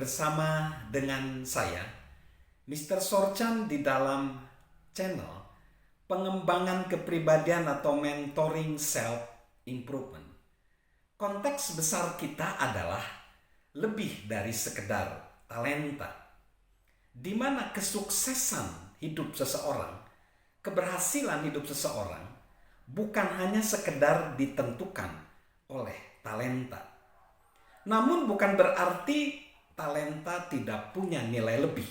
bersama dengan saya, Mr. Sorchan, di dalam channel pengembangan kepribadian atau mentoring self improvement. Konteks besar kita adalah lebih dari sekedar talenta, di mana kesuksesan hidup seseorang, keberhasilan hidup seseorang bukan hanya sekedar ditentukan oleh talenta. Namun bukan berarti talenta tidak punya nilai lebih.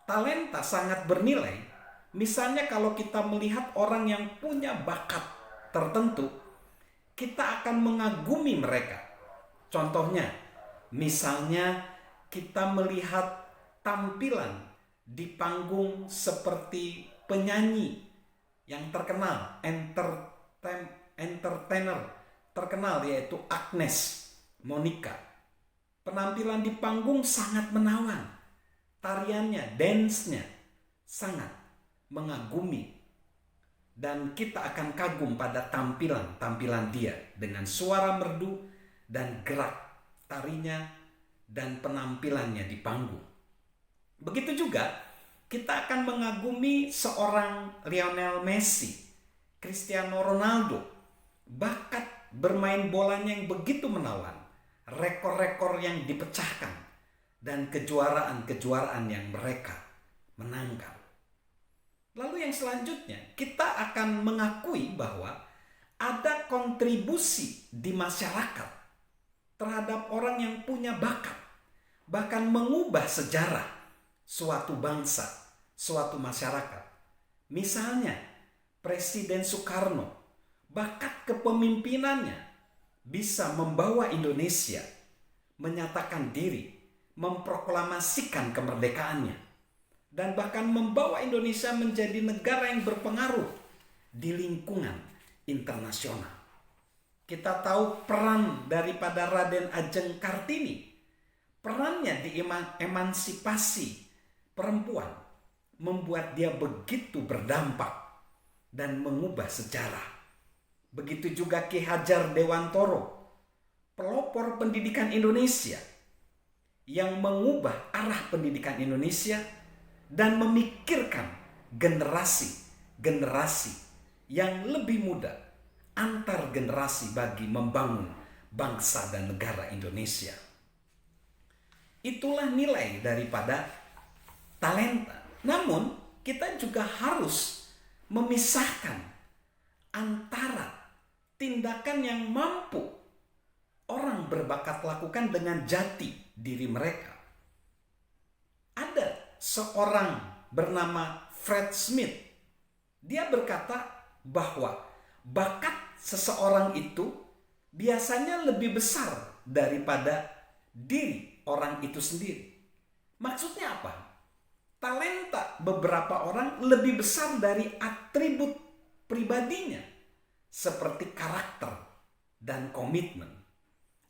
Talenta sangat bernilai. Misalnya kalau kita melihat orang yang punya bakat tertentu, kita akan mengagumi mereka. Contohnya, misalnya kita melihat tampilan di panggung seperti penyanyi yang terkenal, entertainer terkenal, yaitu Agnes Monica. Penampilan di panggung sangat menawan. Tariannya, dance-nya sangat mengagumi. Dan kita akan kagum pada tampilan dia dengan suara merdu dan gerak tarinya dan penampilannya di panggung. Begitu juga kita akan mengagumi seorang Lionel Messi, Cristiano Ronaldo. Bakat bermain bolanya yang begitu menawan, rekor-rekor yang dipecahkan, dan kejuaraan-kejuaraan yang mereka menangkan. Lalu yang selanjutnya, kita akan mengakui bahwa ada kontribusi di masyarakat terhadap orang yang punya bakat, bahkan mengubah sejarah suatu bangsa, suatu masyarakat. Misalnya, Presiden Soekarno, bakat kepemimpinannya bisa membawa Indonesia menyatakan diri, memproklamasikan kemerdekaannya, dan bahkan membawa Indonesia menjadi negara yang berpengaruh di lingkungan internasional. Kita tahu peran daripada Raden Ajeng Kartini, perannya di emansipasi perempuan membuat dia begitu berdampak dan mengubah sejarah. Begitu juga Ki Hajar Dewantoro, pelopor pendidikan Indonesia yang mengubah arah pendidikan Indonesia dan memikirkan generasi yang lebih muda, antar generasi bagi membangun bangsa dan negara Indonesia. Itulah nilai daripada talenta. Namun kita juga harus memisahkan antara tindakan yang mampu orang berbakat lakukan dengan jati diri mereka. Ada seorang bernama Fred Smith. Dia berkata bahwa bakat seseorang itu biasanya lebih besar daripada diri orang itu sendiri. Maksudnya apa? Talenta beberapa orang lebih besar dari atribut pribadinya, seperti karakter dan komitmen.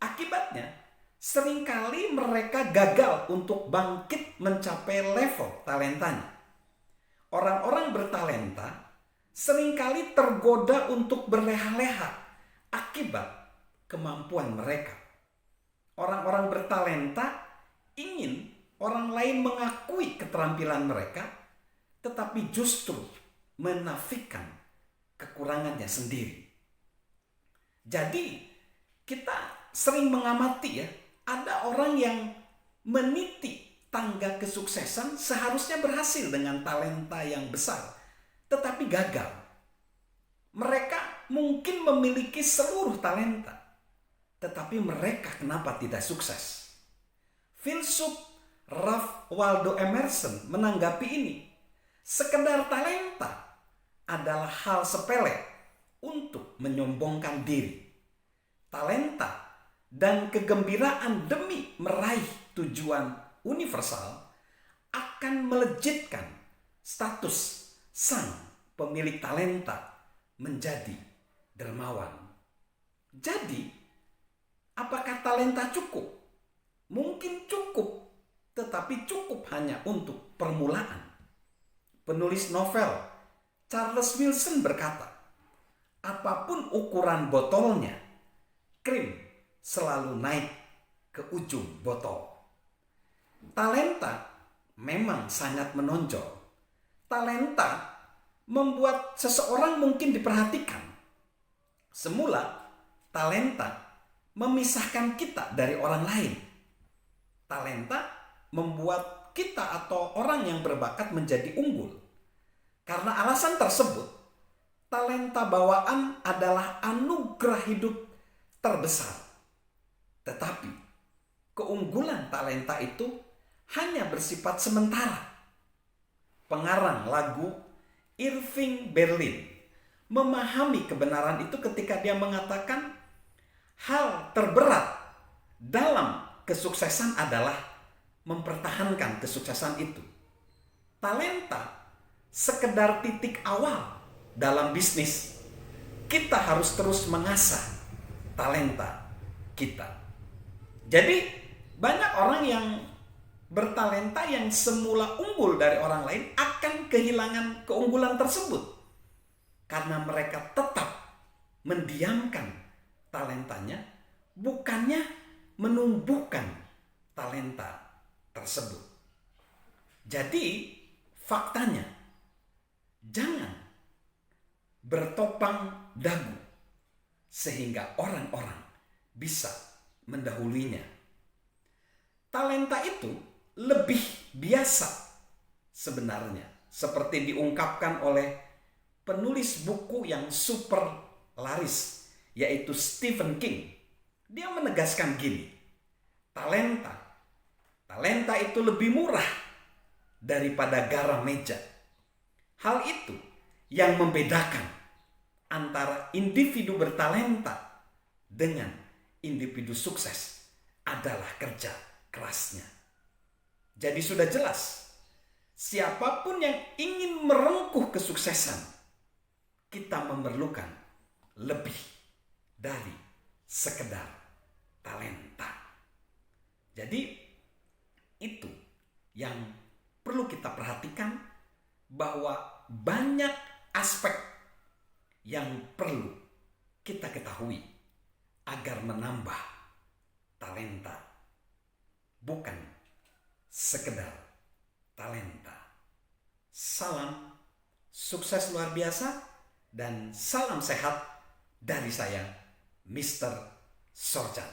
Akibatnya, seringkali mereka gagal untuk bangkit mencapai level talentanya. Orang-orang bertalenta seringkali tergoda untuk berleha-leha akibat kemampuan mereka. Orang-orang bertalenta ingin orang lain mengakui keterampilan mereka, tetapi justru menafikan kekurangannya sendiri. Jadi kita sering mengamati ya, ada orang yang meniti tangga kesuksesan, seharusnya berhasil dengan talenta yang besar, tetapi gagal. Mereka mungkin memiliki seluruh talenta, tetapi mereka kenapa tidak sukses? Filsuf Ralph Waldo Emerson menanggapi ini. Sekedar talenta adalah hal sepele untuk menyombongkan diri. Talenta dan kegembiraan demi meraih tujuan universal akan melejitkan status sang pemilik talenta menjadi dermawan. Jadi, apakah talenta cukup? Mungkin cukup, tetapi cukup hanya untuk permulaan. Penulis novel Charles Wilson berkata, apapun ukuran botolnya, krim selalu naik ke ujung botol. talenta memang sangat menonjol. Talenta membuat seseorang mungkin diperhatikan. Semula, talenta memisahkan kita dari orang lain. Talenta membuat kita atau orang yang berbakat menjadi unggul. Karena alasan tersebut, talenta bawaan adalah anugerah hidup terbesar. Tetapi, keunggulan talenta itu hanya bersifat sementara. Pengarang lagu Irving Berlin memahami kebenaran itu ketika dia mengatakan hal terberat dalam kesuksesan adalah mempertahankan kesuksesan itu. Talenta sekedar titik awal dalam bisnis. Kita harus terus mengasah talenta kita. Jadi banyak orang yang bertalenta yang semula unggul dari orang lain akan kehilangan keunggulan tersebut karena mereka tetap mendiamkan talentanya, bukannya menumbuhkan talenta tersebut. Jadi faktanya, jangan bertopang dagu sehingga orang-orang bisa mendahuluinya. Talenta itu lebih biasa sebenarnya, seperti diungkapkan oleh penulis buku yang super laris, yaitu Stephen King. Dia menegaskan gini, talenta itu lebih murah daripada garam meja. Hal itu yang membedakan antara individu bertalenta dengan individu sukses adalah kerja kerasnya. Jadi sudah jelas, siapapun yang ingin merengkuh kesuksesan, kita memerlukan lebih dari sekedar talenta. Jadi itu yang perlu kita perhatikan, bahwa banyak aspek yang perlu kita ketahui agar menambah talenta, bukan sekedar talenta. Salam sukses luar biasa dan salam sehat dari saya, Mr. Sorjan.